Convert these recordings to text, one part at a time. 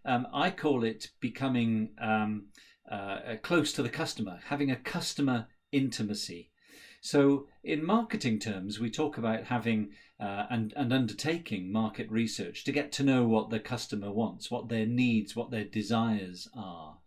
I call it becoming close to the customer, having a customer intimacy. So in marketing terms, we talk about having and undertaking market research to get to know what the customer wants, what their needs, what their desires are.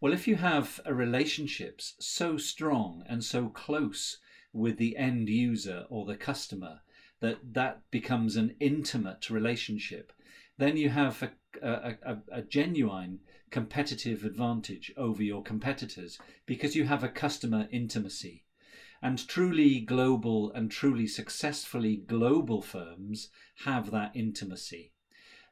Well, if you have relationships so strong and so close with the end user or the customer that becomes an intimate relationship, then you have a genuine competitive advantage over your competitors because you have a customer intimacy. And truly global and truly successfully global firms have that intimacy.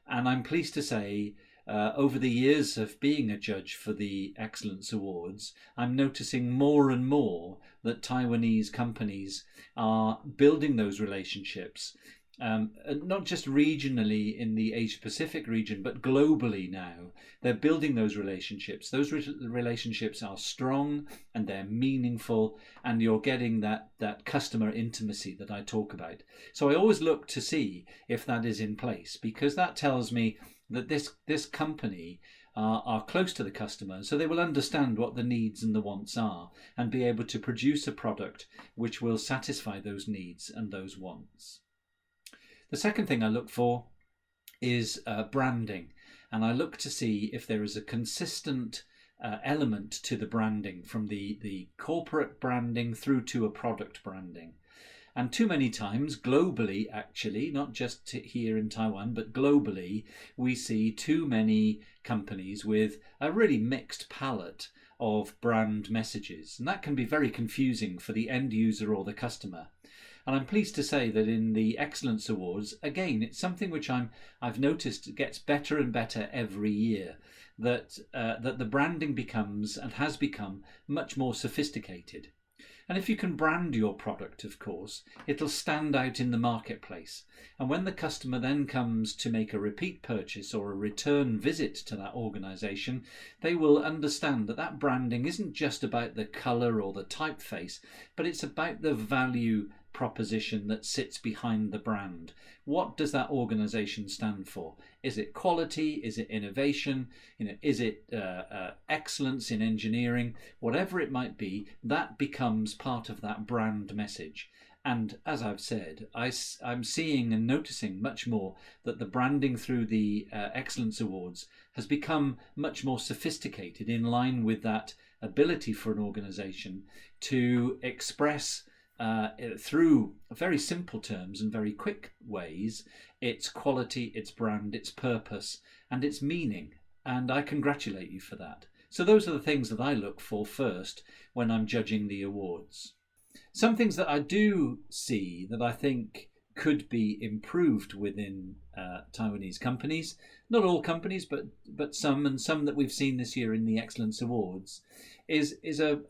And I'm pleased to say, over the years of being a judge for the Excellence Awards, I'm noticing more and more that Taiwanese companies are building those relationships, not just regionally in the Asia Pacific region, but globally now. They're building those relationships. Those relationships are strong and they're meaningful, and you're getting that customer intimacy that I talk about. So I always look to see if that is in place, because that tells me that this company are close to the customer, so they will understand what the needs and the wants are and be able to produce a product which will satisfy those needs and those wants. The second thing I look for is branding, and I look to see if there is a consistent element to the branding, from the corporate branding through to a product branding. And too many times globally, actually, not just here in Taiwan, but globally, we see too many companies with a really mixed palette of brand messages, and that can be very confusing for the end user or the customer. And I'm pleased to say that in the Excellence Awards, again, it's something which I've noticed gets better and better every year, that the branding becomes and has become much more sophisticated. And if you can brand your product, of course, it'll stand out in the marketplace. And when the customer then comes to make a repeat purchase or a return visit to that organization, they will understand that that branding isn't just about the color or the typeface, but it's about the value proposition that sits behind the brand. What does that organization stand for? Is it quality? Is it innovation? Is it excellence in engineering? Whatever it might be, that becomes part of that brand message. And as I've said, I'm seeing and noticing much more that the branding through the Excellence Awards has become much more sophisticated, in line with that ability for an organization to express through very simple terms and very quick ways its quality, its brand, its purpose, and its meaning. And I congratulate you for that. So those are the things that I look for first when I'm judging the awards. Some things that I do see that I think could be improved within Taiwanese companies, not all companies, but some, and some that we've seen this year in the Excellence Awards, is a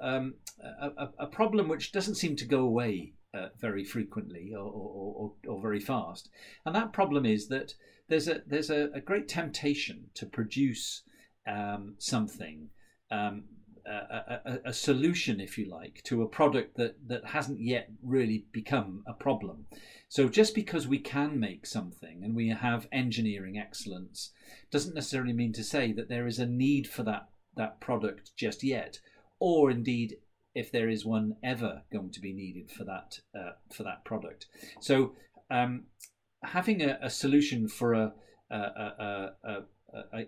problem which doesn't seem to go away very frequently or very fast. And that problem is that there's a great temptation to produce something, a solution, if you like, to a product that hasn't yet really become a problem. So just because we can make something and we have engineering excellence doesn't necessarily mean to say that there is a need for that product just yet, or indeed if there is one ever going to be needed for that product. So having a solution for a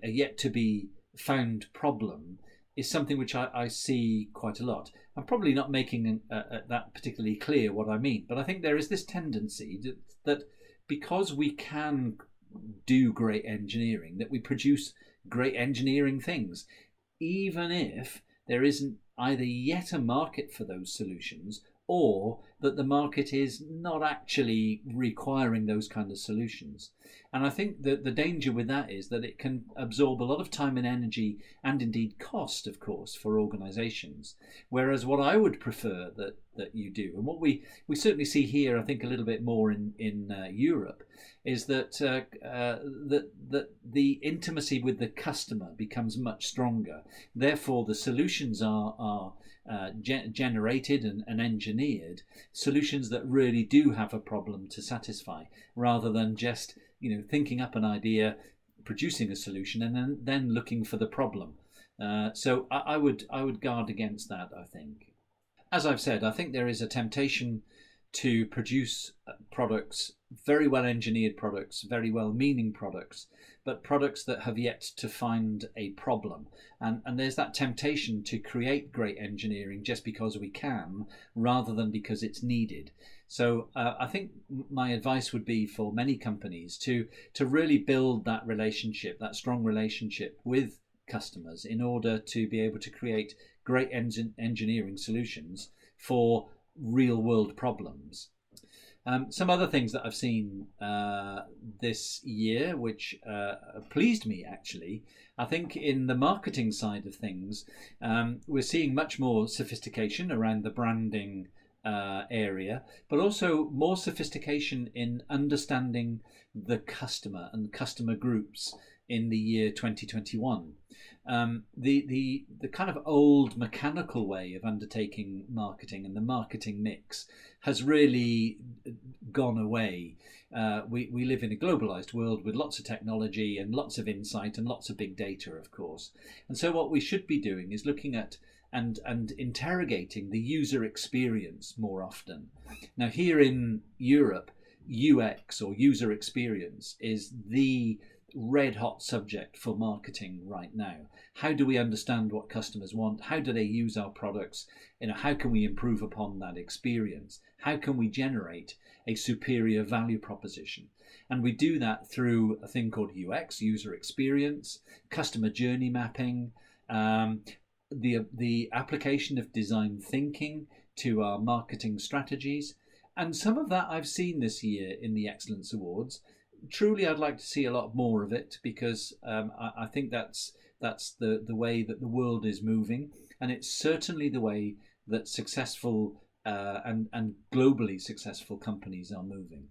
yet to be found problem is something which I see quite a lot. I'm probably not making that particularly clear what I mean, but I think there is this tendency that because we can do great engineering, that we produce great engineering things, even if there isn't either yet a market for those solutions, or that the market is not actually requiring those kind of solutions. And I think that the danger with that is that it can absorb a lot of time and energy, and indeed cost, of course, for organizations. Whereas what I would prefer that you do, and what we certainly see here, I think a little bit more in Europe, is that the intimacy with the customer becomes much stronger. Therefore, the solutions are generated and engineered, solutions that really do have a problem to satisfy, rather than just thinking up an idea, producing a solution and then looking for the problem. So I would guard against that, I think. As I've said, I think there is a temptation to produce products, very well engineered products, very well meaning products, but products that have yet to find a problem. And there's that temptation to create great engineering just because we can, rather than because it's needed. So I think my advice would be for many companies to really build that relationship, that strong relationship with customers, in order to be able to create great engineering solutions for real world problems. Some other things that I've seen this year, which pleased me actually, I think in the marketing side of things, we're seeing much more sophistication around the branding area, but also more sophistication in understanding the customer and customer groups in the year 2021. The kind of old mechanical way of undertaking marketing and the marketing mix has really gone away. We live in a globalized world with lots of technology and lots of insight and lots of big data, of course. And so what we should be doing is looking at and interrogating the user experience more often. Now, here in Europe, UX, or user experience, is the red hot subject for marketing right now. How do we understand what customers want? How do they use our products? How can we improve upon that experience? How can we generate a superior value proposition? And we do that through a thing called UX, user experience, customer journey mapping, the application of design thinking to our marketing strategies. And some of that I've seen this year in the Excellence Awards. Truly, I'd like to see a lot more of it, because I think that's the way that the world is moving, and it's certainly the way that successful and globally successful companies are moving.